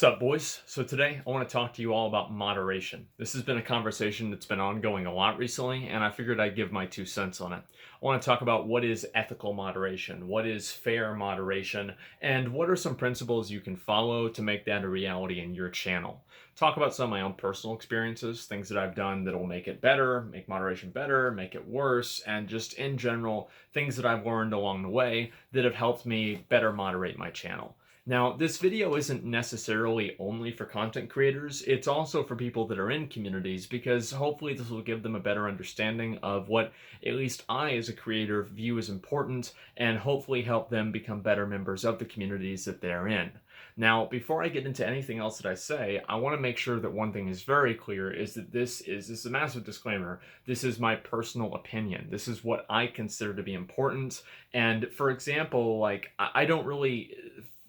What's up, boys? So today I want to talk to you all about moderation. This has been a conversation that's been ongoing a lot recently, and I figured I'd give my 2 cents on it. I want to talk about what is ethical moderation, what is fair moderation, and what are some principles you can follow to make that a reality in your channel. Talk about some of my own personal experiences, things that I've done that will make it better, make moderation better, make it worse, and just in general, things that I've learned along the way that have helped me better moderate my channel. Now, this video isn't necessarily only for content creators, it's also for people that are in communities because hopefully this will give them a better understanding of what at least I as a creator view as important and hopefully help them become better members of the communities that they're in. Now, before I get into anything else that I say, I want to make sure that one thing is very clear is that this is a massive disclaimer. This is my personal opinion. This is what I consider to be important. And for example, I don't really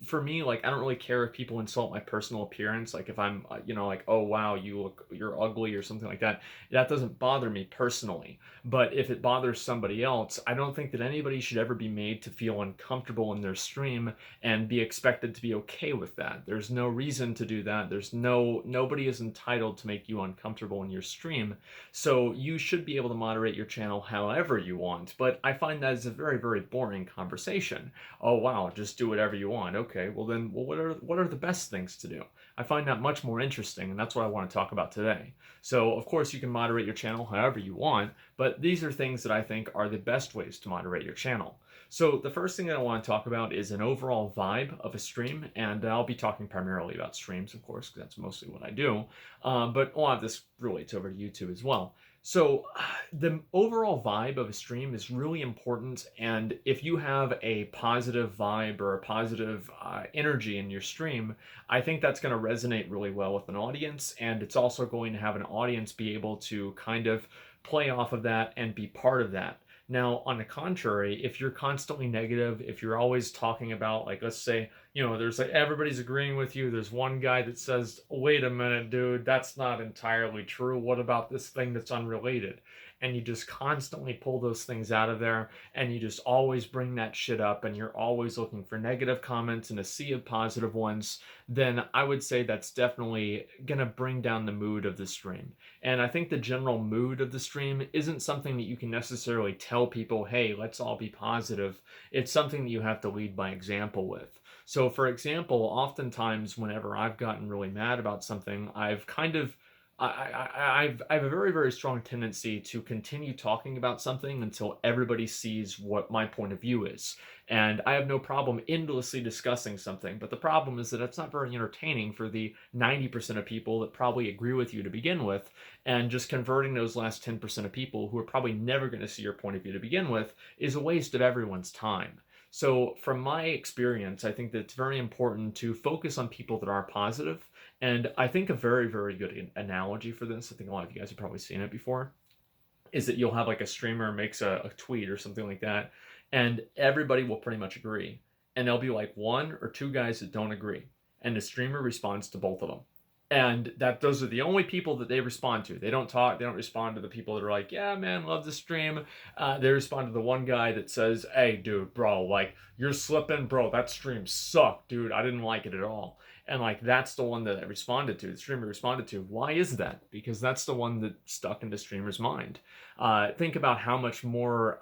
for me, I don't really care if people insult my personal appearance. Like if I'm, oh wow, you're ugly or something like that. That doesn't bother me personally. But if it bothers somebody else, I don't think that anybody should ever be made to feel uncomfortable in their stream and be expected to be okay with that. There's no reason to do that. Nobody is entitled to make you uncomfortable in your stream. So you should be able to moderate your channel however you want. But I find that is a very, very boring conversation. Oh wow, just do whatever you want. Okay, what are the best things to do? I find that much more interesting, and that's what I want to talk about today. So of course you can moderate your channel however you want, but these are things that I think are the best ways to moderate your channel. So the first thing that I want to talk about is an overall vibe of a stream, and I'll be talking primarily about streams, of course, because that's mostly what I do, but a lot of this relates over to YouTube as well. So the overall vibe of a stream is really important, and if you have a positive vibe or a positive energy in your stream, I think that's going to resonate really well with an audience, and it's also going to have an audience be able to kind of play off of that and be part of that. Now, on the contrary, if you're constantly negative, if you're always talking about, like, let's say, there's everybody's agreeing with you. There's one guy that says, wait a minute, dude, that's not entirely true. What about this thing that's unrelated? And you just constantly pull those things out of there and you just always bring that shit up and you're always looking for negative comments and a sea of positive ones, then I would say that's definitely going to bring down the mood of the stream. And I think the general mood of the stream isn't something that you can necessarily tell people, hey, let's all be positive. It's something that you have to lead by example with. So for example, oftentimes whenever I've gotten really mad about something, I've kind of I have a very, very strong tendency to continue talking about something until everybody sees what my point of view is. And I have no problem endlessly discussing something, but the problem is that it's not very entertaining for the 90% of people that probably agree with you to begin with, and just converting those last 10% of people who are probably never going to see your point of view to begin with is a waste of everyone's time. So from my experience, I think that it's very important to focus on people that are positive. And I think a very, very good analogy for this, I think a lot of you guys have probably seen it before, is that you'll have like a streamer makes a tweet or something like that, and everybody will pretty much agree. And there'll be like one or two guys that don't agree. And the streamer responds to both of them. And those are the only people that they respond to. They don't respond to the people that are like, yeah, man, love the stream. They respond to the one guy that says, hey, dude, bro, like, you're slipping, bro, that stream sucked, dude. I didn't like it at all. And like, that's the one that I responded to, the streamer responded to. Why is that? Because that's the one that stuck in the streamer's mind. Think about how much more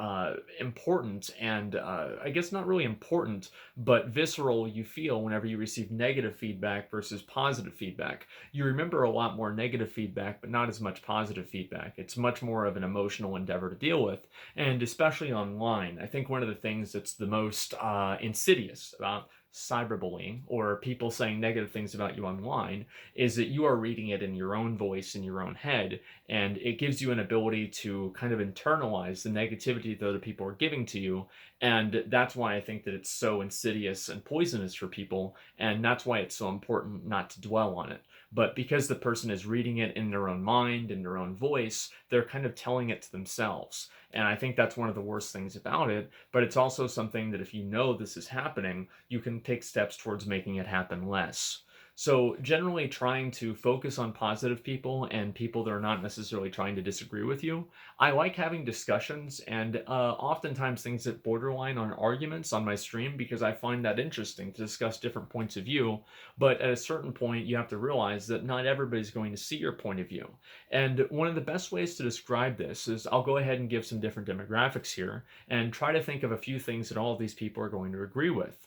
important and I guess not really important, but visceral you feel whenever you receive negative feedback versus positive feedback. You remember a lot more negative feedback, but not as much positive feedback. It's much more of an emotional endeavor to deal with, and especially online. I think one of the things that's the most insidious about cyberbullying or people saying negative things about you online is that you are reading it in your own voice, in your own head, and it gives you an ability to kind of internalize the negativity that other people are giving to you. And that's why I think that it's so insidious and poisonous for people, and that's why it's so important not to dwell on it. But because the person is reading it in their own mind, in their own voice, they're kind of telling it to themselves. And I think that's one of the worst things about it, but it's also something that if you know this is happening, you can take steps towards making it happen less. So generally trying to focus on positive people and people that are not necessarily trying to disagree with you. I like having discussions and oftentimes things that borderline on arguments on my stream because I find that interesting to discuss different points of view. But at a certain point, you have to realize that not everybody's going to see your point of view. And one of the best ways to describe this is I'll go ahead and give some different demographics here and try to think of a few things that all of these people are going to agree with.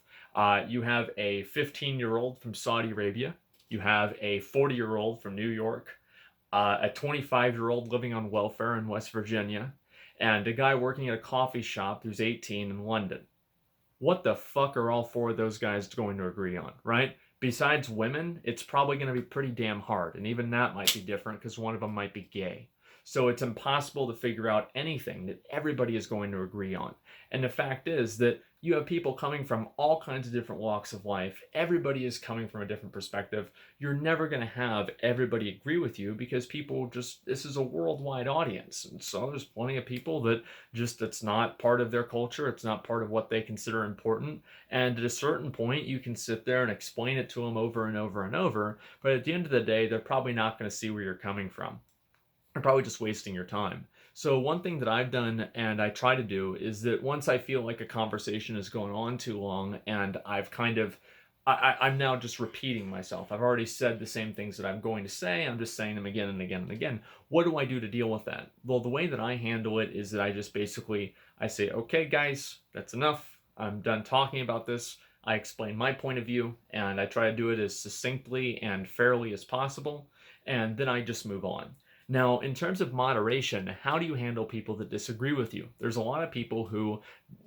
You have a 15-year-old from Saudi Arabia. You have a 40-year-old from New York, a 25-year-old living on welfare in West Virginia, and a guy working at a coffee shop who's 18 in London. What the fuck are all four of those guys going to agree on, right? Besides women, it's probably going to be pretty damn hard, and even that might be different because one of them might be gay. So it's impossible to figure out anything that everybody is going to agree on. And the fact is that you have people coming from all kinds of different walks of life. Everybody is coming from a different perspective. You're never going to have everybody agree with you because people just, this is a worldwide audience. And so there's plenty of people that just, it's not part of their culture. It's not part of what they consider important. And at a certain point, you can sit there and explain it to them over and over and over. But at the end of the day, they're probably not going to see where you're coming from. You're probably just wasting your time. So one thing that I've done and I try to do is that once I feel like a conversation is going on too long and I've kind of I'm now just repeating myself. I've already said the same things that I'm going to say. I'm just saying them again and again and again. What do I do to deal with that? Well, the way that I handle it is that I just basically I say, okay, guys, that's enough. I'm done talking about this. I explain my point of view and I try to do it as succinctly and fairly as possible. And then I just move on. Now, in terms of moderation, how do you handle people that disagree with you? There's a lot of people who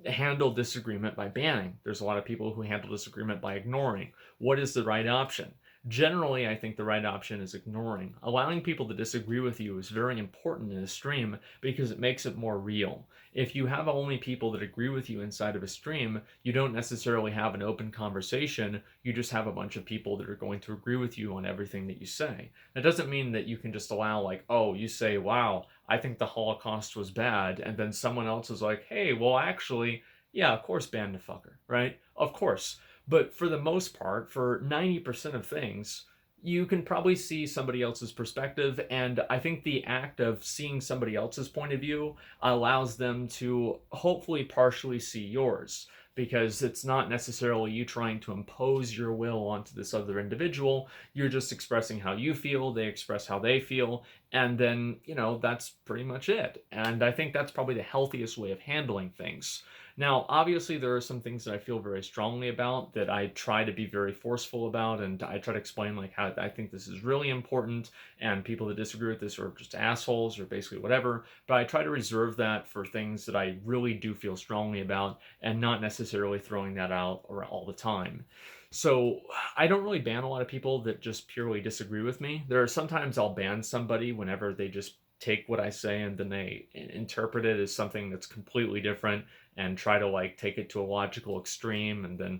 handle disagreement by banning. There's a lot of people who handle disagreement by ignoring. What is the right option? Generally, I think the right option is ignoring. Allowing people to disagree with you is very important in a stream because it makes it more real. If you have only people that agree with you inside of a stream, you don't necessarily have an open conversation. You just have a bunch of people that are going to agree with you on everything that you say. That doesn't mean that you can just allow, like, oh, you say, wow, I think the Holocaust was bad, and then someone else is like, hey, well, actually, yeah, of course, ban the fucker, right? Of course. But for the most part, for 90% of things, you can probably see somebody else's perspective. And I think the act of seeing somebody else's point of view allows them to hopefully partially see yours. Because it's not necessarily you trying to impose your will onto this other individual. You're just expressing how you feel, they express how they feel, and then, that's pretty much it. And I think that's probably the healthiest way of handling things. Now, obviously, there are some things that I feel very strongly about that I try to be very forceful about, and I try to explain like how I think this is really important, and people that disagree with this are just assholes or basically whatever. But I try to reserve that for things that I really do feel strongly about, and not necessarily throwing that out all the time. So I don't really ban a lot of people that just purely disagree with me. There are sometimes I'll ban somebody whenever they just take what I say and then they interpret it as something that's completely different and try to like take it to a logical extreme and then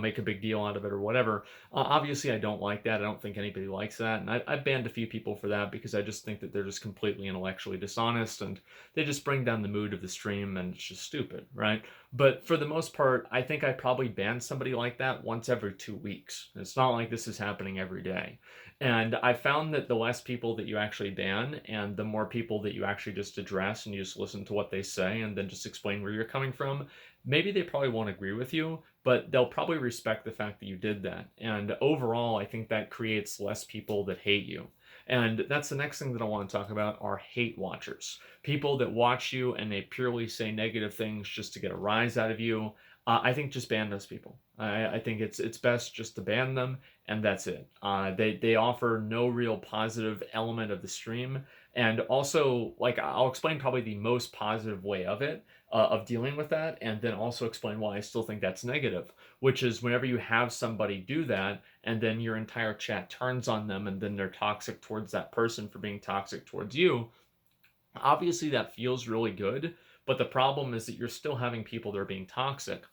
make a big deal out of it or whatever. Obviously, I don't like that. I don't think anybody likes that. And I've banned a few people for that because I just think that they're just completely intellectually dishonest and they just bring down the mood of the stream and it's just stupid, right? But for the most part, I think I probably ban somebody like that once every 2 weeks. It's not like this is happening every day. And I found that the less people that you actually ban and the more people that you actually just address and you just listen to what they say and then just explain where you're coming from, maybe they probably won't agree with you, but they'll probably respect the fact that you did that. And overall, I think that creates less people that hate you. And that's the next thing that I want to talk about are hate watchers. People that watch you and they purely say negative things just to get a rise out of you. I think just ban those people. I think it's best just to ban them, and that's it. They offer no real positive element of the stream, and also like I'll explain probably the most positive way of it of dealing with that, and then also explain why I still think that's negative. Which is whenever you have somebody do that, and then your entire chat turns on them, and then they're toxic towards that person for being toxic towards you. Obviously, that feels really good, but the problem is that you're still having people that are being toxic.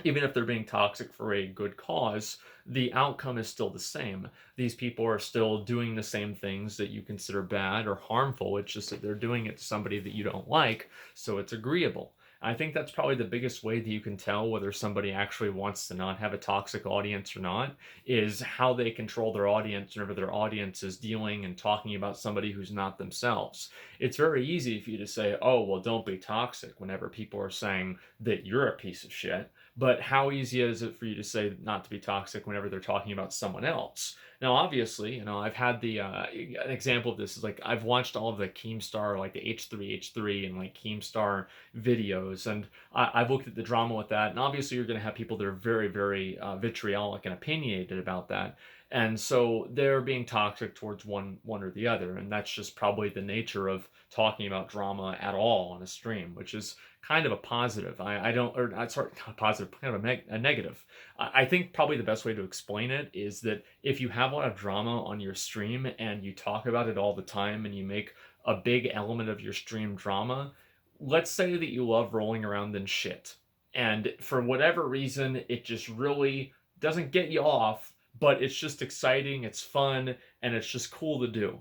Even if they're being toxic for a good cause, the outcome is still the same. These people are still doing the same things that you consider bad or harmful. It's just that they're doing it to somebody that you don't like, so it's agreeable. I think that's probably the biggest way that you can tell whether somebody actually wants to not have a toxic audience or not, is how they control their audience whenever their audience is dealing and talking about somebody who's not themselves. It's very easy for you to say, oh, well, don't be toxic whenever people are saying that you're a piece of shit. But how easy is it for you to say not to be toxic whenever they're talking about someone else? Now, obviously, I've had an example of this is like I've watched all of the Keemstar, like the H3H3 and like Keemstar videos, and I've looked at the drama with that. And obviously, you're going to have people that are very, very vitriolic and opinionated about that. And so they're being toxic towards one or the other, and that's just probably the nature of talking about drama at all on a stream, which is kind of a positive. I don't, or sorry, not a positive, kind of a negative. I think probably the best way to explain it is that if you have a lot of drama on your stream and you talk about it all the time and you make a big element of your stream drama, let's say that you love rolling around in shit, and for whatever reason, it just really doesn't get you off, but it's just exciting, it's fun, and it's just cool to do.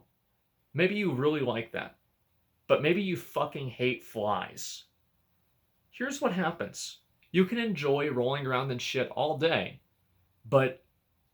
Maybe you really like that, but maybe you fucking hate flies. Here's what happens. You can enjoy rolling around in shit all day, but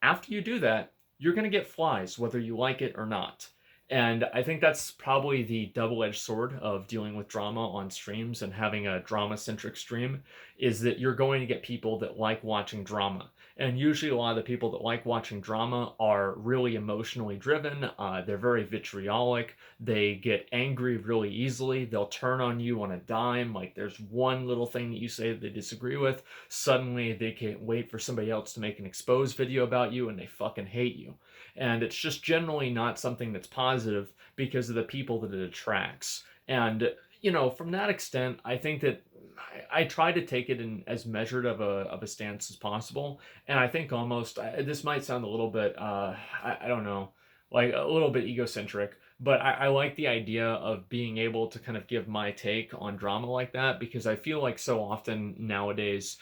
after you do that, you're going to get flies, whether you like it or not. And I think that's probably the double-edged sword of dealing with drama on streams and having a drama-centric stream, is that you're going to get people that like watching drama. And usually a lot of the people that like watching drama are really emotionally driven. They're very vitriolic. They get angry really easily. They'll turn on you on a dime. Like there's one little thing that you say that they disagree with. Suddenly they can't wait for somebody else to make an exposed video about you and they fucking hate you. And it's just generally not something that's positive because of the people that it attracts. And, from that extent, I think that I try to take it in as measured of a stance as possible. And I think almost, this might sound a little bit, I don't know, like a little bit egocentric, but I like the idea of being able to kind of give my take on drama like that, because I feel like so often nowadays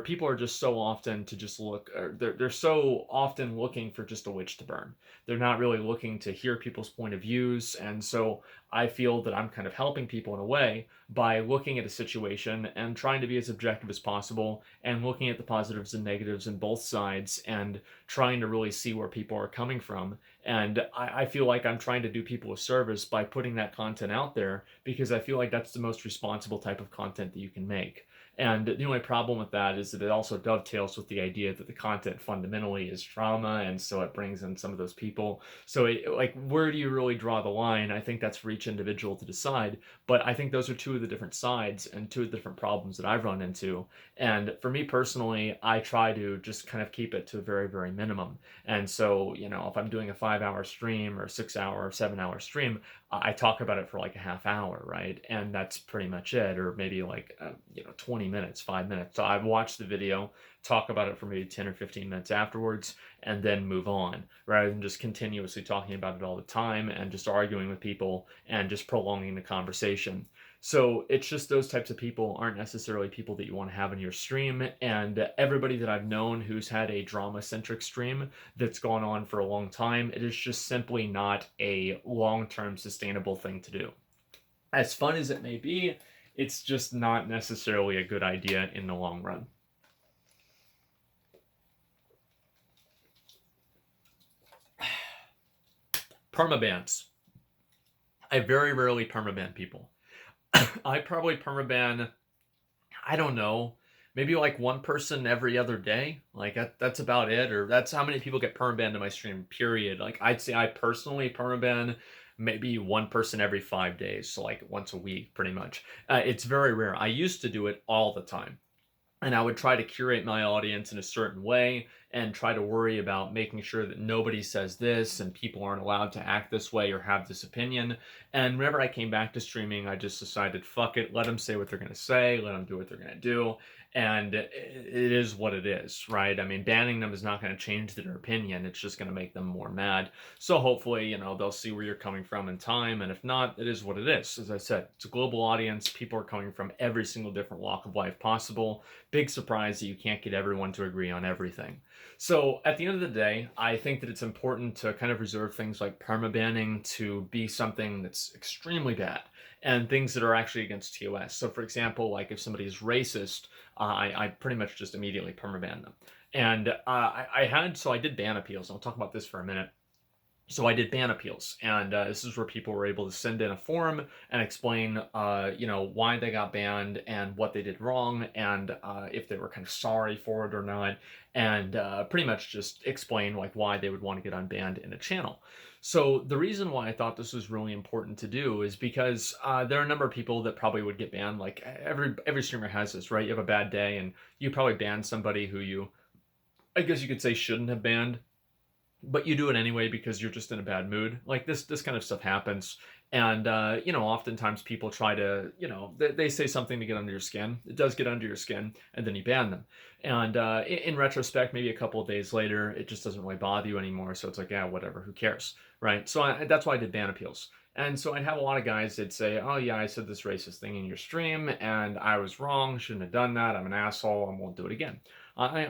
people are just so often to just look, or they're so often looking for just a witch to burn. They're not really looking to hear people's point of views. And so I feel that I'm kind of helping people in a way by looking at a situation and trying to be as objective as possible and looking at the positives and negatives in both sides and trying to really see where people are coming from. And I feel like I'm trying to do people a service by putting that content out there, because I feel like that's the most responsible type of content that you can make. And the only problem with that is that it also dovetails with the idea that the content fundamentally is drama, and so it brings in some of those people. So, where do you really draw the line? I think that's for each individual to decide, but I think those are two of the different sides and two of the different problems that I've run into. And for me personally, I try to just kind of keep it to a very, very minimum. And so, if I'm doing a 5-hour stream or a 6-hour or 7-hour stream, I talk about it for like a half hour, right? And that's pretty much it, or maybe 20 minutes, 5 minutes. So I've watched the video, talk about it for maybe 10 or 15 minutes afterwards, and then move on, rather than just continuously talking about it all the time and just arguing with people and just prolonging the conversation. So it's just those types of people aren't necessarily people that you want to have in your stream. And everybody that I've known who's had a drama-centric stream that's gone on for a long time, it is just simply not a long-term sustainable thing to do. As fun as it may be, it's just not necessarily a good idea in the long run. Permabans. I very rarely permaban people. I probably permaban, I don't know, maybe like one person every other day. Like that's about it, or that's how many people get permabanned in my stream, period. Like I'd say I personally permaban maybe one person every 5 days, so like once a week, pretty much. It's very rare. I used to do it all the time. And I would try to curate my audience in a certain way and try to worry about making sure that nobody says this and people aren't allowed to act this way or have this opinion. And whenever I came back to streaming, I just decided, fuck it, let them say what they're going to say, let them do what they're going to do. And it is what it is, right? I mean, banning them is not going to change their opinion. It's just going to make them more mad. So hopefully, they'll see where you're coming from in time. And if not, it is what it is. As I said, it's a global audience. People are coming from every single different walk of life possible. Big surprise that you can't get everyone to agree on everything. So at the end of the day, I think that it's important to kind of reserve things like permabanning to be something that's extremely bad. and things that are actually against TOS. So, for example, like if somebody is racist, I pretty much just immediately permaban them. And I did ban appeals. I'll talk about this for a minute. So I did ban appeals, and this is where people were able to send in a form and explain, why they got banned and what they did wrong, and if they were kind of sorry for it or not, and pretty much just explain like why they would want to get unbanned in a channel. So the reason why I thought this was really important to do is because there are a number of people that probably would get banned. Like every streamer has this, right? You have a bad day, and you probably ban somebody who I guess you could say, shouldn't have banned, but you do it anyway because you're just in a bad mood. Like this kind of stuff happens. And oftentimes people try to, they say something to get under your skin. It does get under your skin, and then you ban them. And in retrospect, maybe a couple of days later, it just doesn't really bother you anymore. So it's like, yeah, whatever, who cares, right? So that's why I did ban appeals. And so I'd have a lot of guys that say, oh yeah, I said this racist thing in your stream, and I was wrong, shouldn't have done that, I'm an asshole, I won't do it again. I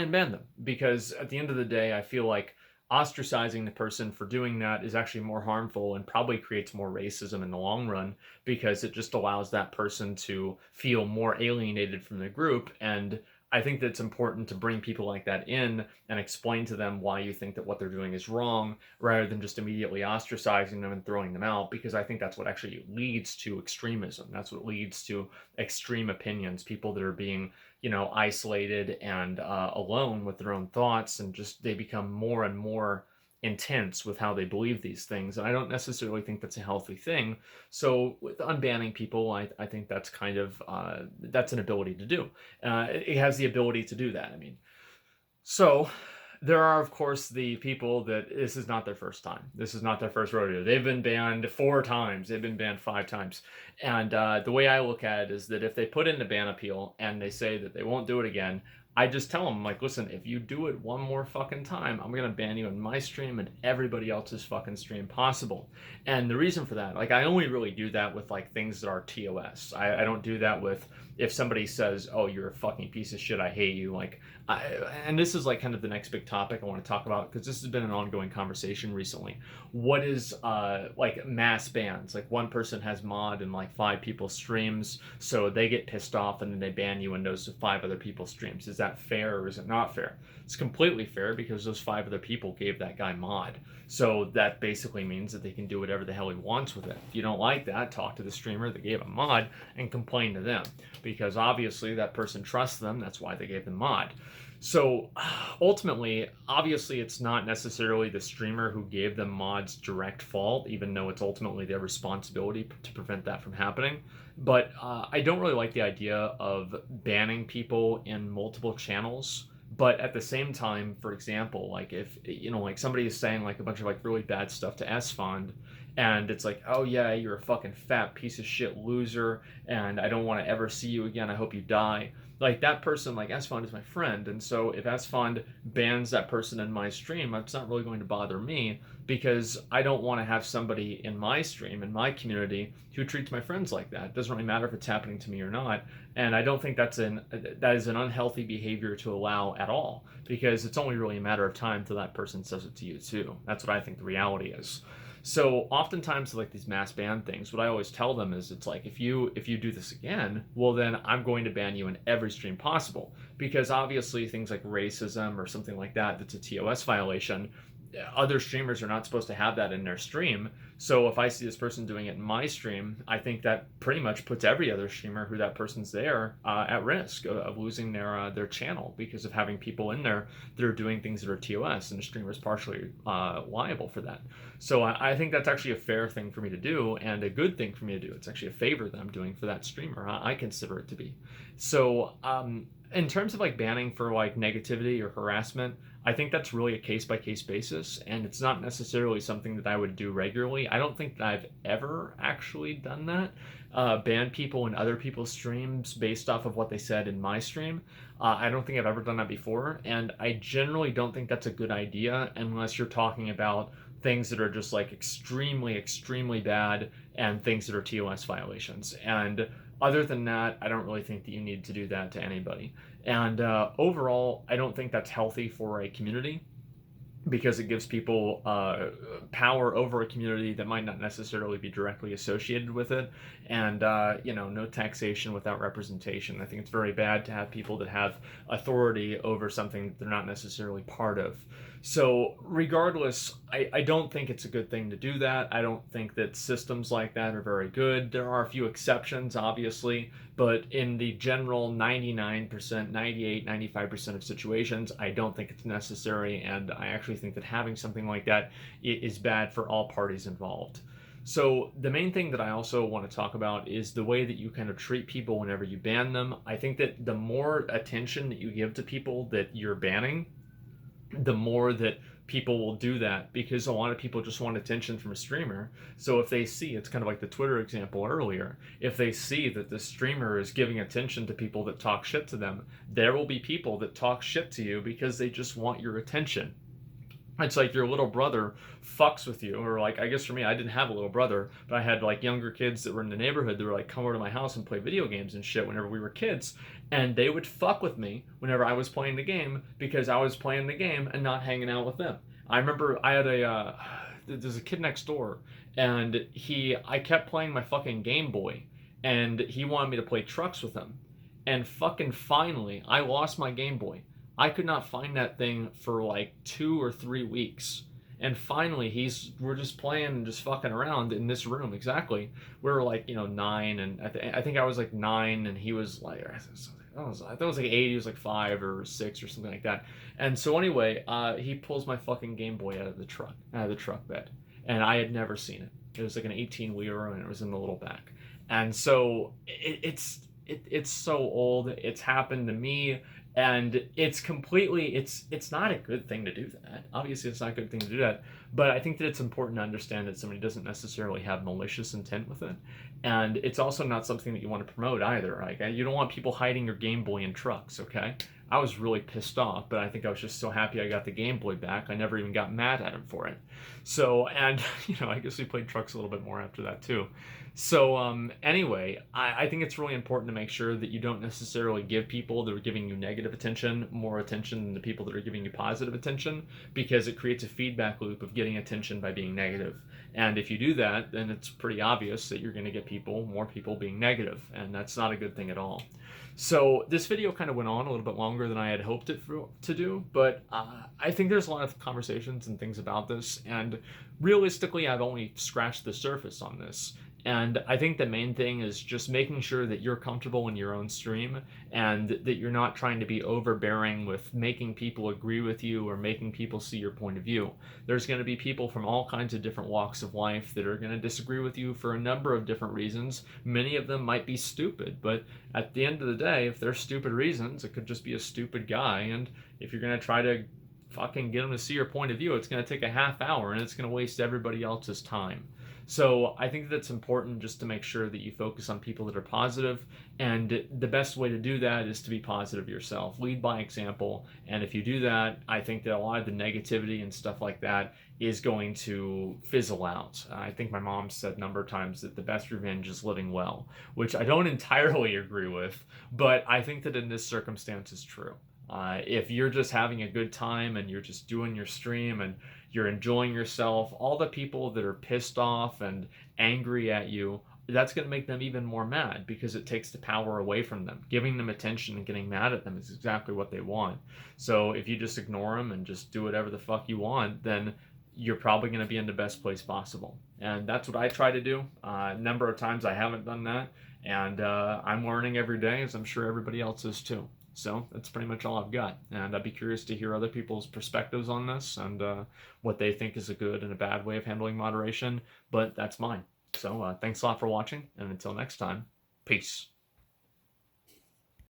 unban them, because at the end of the day, I feel like ostracizing the person for doing that is actually more harmful and probably creates more racism in the long run, because it just allows that person to feel more alienated from the group. And I think that it's important to bring people like that in and explain to them why you think that what they're doing is wrong, rather than just immediately ostracizing them and throwing them out, because I think that's what actually leads to extremism. That's what leads to extreme opinions, people that are being isolated and alone with their own thoughts, and just they become more and more intense with how they believe these things. And I don't necessarily think that's a healthy thing. So with unbanning people, I think that's kind of that's an ability to do. It has the ability to do that. I mean, so there are, of course, the people that this is not their first time. This is not their first rodeo. They've been banned 4 times. They've been banned 5 times. And the way I look at it is that if they put in a ban appeal and they say that they won't do it again, I just tell them, like, listen, if you do it one more fucking time, I'm going to ban you in my stream and everybody else's fucking stream possible. And the reason for that, like, I only really do that with, like, things that are TOS. I don't do that with if somebody says, oh, you're a fucking piece of shit, I hate you. Like, and this is, like, kind of the next big topic I want to talk about, because this has been an ongoing conversation recently. What is, like, mass bans? Like, one person has mod in, like, 5 people's streams, so they get pissed off and then they ban you in those 5 other people's streams. Is that fair or is it not fair? It's completely fair, because those 5 other people gave that guy mod. So that basically means that they can do whatever the hell he wants with it. If you don't like that, talk to the streamer that gave him mod and complain to them, because obviously that person trusts them. That's why they gave them mod. So ultimately, obviously, it's not necessarily the streamer who gave them mods' direct fault, even though it's ultimately their responsibility to prevent that from happening. But I don't really like the idea of banning people in multiple channels. But at the same time, for example, like if like somebody is saying like a bunch of like really bad stuff to S-Fond, and it's like, oh yeah, you're a fucking fat piece of shit loser, and I don't want to ever see you again, I hope you die. Like, that person, like, S-Fond is my friend, and so if S-Fond bans that person in my stream, it's not really going to bother me, because I don't want to have somebody in my stream, in my community, who treats my friends like that. It doesn't really matter if it's happening to me or not, and I don't think that is an unhealthy behavior to allow at all, because it's only really a matter of time till that person says it to you too. That's what I think the reality is. So oftentimes, like these mass ban things, what I always tell them is, it's like, if you do this again, well then I'm going to ban you in every stream possible, because obviously things like racism or something like that, that's a TOS violation. Other streamers are not supposed to have that in their stream. So if I see this person doing it in my stream, I think that pretty much puts every other streamer who that person's there at risk of losing their channel, because of having people in there that are doing things that are TOS, and the streamer is partially liable for that. So I think that's actually a fair thing for me to do, and a good thing for me to do. It's actually a favor that I'm doing for that streamer. I consider it to be. So in terms of like banning for like negativity or harassment, I think that's really a case-by-case basis, and it's not necessarily something that I would do regularly. I don't think that I've ever actually done that, ban people in other people's streams based off of what they said in my stream. I don't think I've ever done that before, and I generally don't think that's a good idea unless you're talking about things that are just like extremely, extremely bad, and things that are TOS violations. And other than that, I don't really think that you need to do that to anybody. And overall, I don't think that's healthy for a community. because it gives people power over a community that might not necessarily be directly associated with it, and no taxation without representation. I think it's very bad to have people that have authority over something that they're not necessarily part of. So regardless, I don't think it's a good thing to do that. I don't think that systems like that are very good. There are a few exceptions, obviously, but in the general 99%, 98, 95% of situations, I don't think it's necessary, and I actually think that having something like that is bad for all parties involved. So the main thing that I also want to talk about is the way that you kind of treat people whenever you ban them. I think that the more attention that you give to people that you're banning, the more that people will do that, because a lot of people just want attention from a streamer. So if they see, it's kind of like the Twitter example earlier, if they see that the streamer is giving attention to people that talk shit to them, there will be people that talk shit to you because they just want your attention. It's like your little brother fucks with you, or like, I guess for me, I didn't have a little brother, but I had like younger kids that were in the neighborhood that were like come over to my house and play video games and shit whenever we were kids, and they would fuck with me whenever I was playing the game because I was playing the game and not hanging out with them. I remember I had there's a kid next door, and I kept playing my fucking Game Boy, and he wanted me to play trucks with him, and fucking finally I lost my Game Boy. I could not find that thing for like 2 or 3 weeks. And finally, we're just playing and just fucking around in this room. Exactly. We were like, 9, and I think I was like 9, and he was like, I thought it was like 8, he was like 5 or 6 or something like that. And so anyway, he pulls my fucking Game Boy out of the truck bed. And I had never seen it. It was like an 18-wheeler, and it was in the little back. And so it's so old. It's happened to me, and it's not a good thing to do that. Obviously, it's not a good thing to do that, but I think that it's important to understand that somebody doesn't necessarily have malicious intent with it, and it's also not something that you want to promote either. Like, you don't want people hiding your Game Boy in trucks. Okay, I was really pissed off, but I think I was just so happy I got the Game Boy back, I never even got mad at him for it. So, and I guess we played trucks a little bit more after that too. So anyway, I think it's really important to make sure that you don't necessarily give people that are giving you negative attention more attention than the people that are giving you positive attention, because it creates a feedback loop of getting attention by being negative. And if you do that, then it's pretty obvious that you're going to get more people being negative, and that's not a good thing at all. So this video kind of went on a little bit longer than I had hoped it to do, but I think there's a lot of conversations and things about this, and realistically, I've only scratched the surface on this. And I think the main thing is just making sure that you're comfortable in your own stream, and that you're not trying to be overbearing with making people agree with you or making people see your point of view. There's going to be people from all kinds of different walks of life that are going to disagree with you for a number of different reasons. Many of them might be stupid, but at the end of the day, if they're stupid reasons, it could just be a stupid guy. And if you're going to try to fucking get them to see your point of view, it's going to take a half hour, and it's going to waste everybody else's time. So I think that's important, just to make sure that you focus on people that are positive, and the best way to do that is to be positive yourself. Lead by example, and if you do that, I think that a lot of the negativity and stuff like that is going to fizzle out. I think my mom said a number of times that the best revenge is living well, which I don't entirely agree with, but I think that in this circumstance is true. If you're just having a good time and you're just doing your stream and you're enjoying yourself, all the people that are pissed off and angry at you, that's going to make them even more mad, because it takes the power away from them. Giving them attention and getting mad at them is exactly what they want. So if you just ignore them and just do whatever the fuck you want, then you're probably going to be in the best place possible. And that's what I try to do. A number of times I haven't done that, and I'm learning every day, as I'm sure everybody else is too. So that's pretty much all I've got, and I'd be curious to hear other people's perspectives on this, and what they think is a good and a bad way of handling moderation, but that's mine. So thanks a lot for watching, and until next time, peace.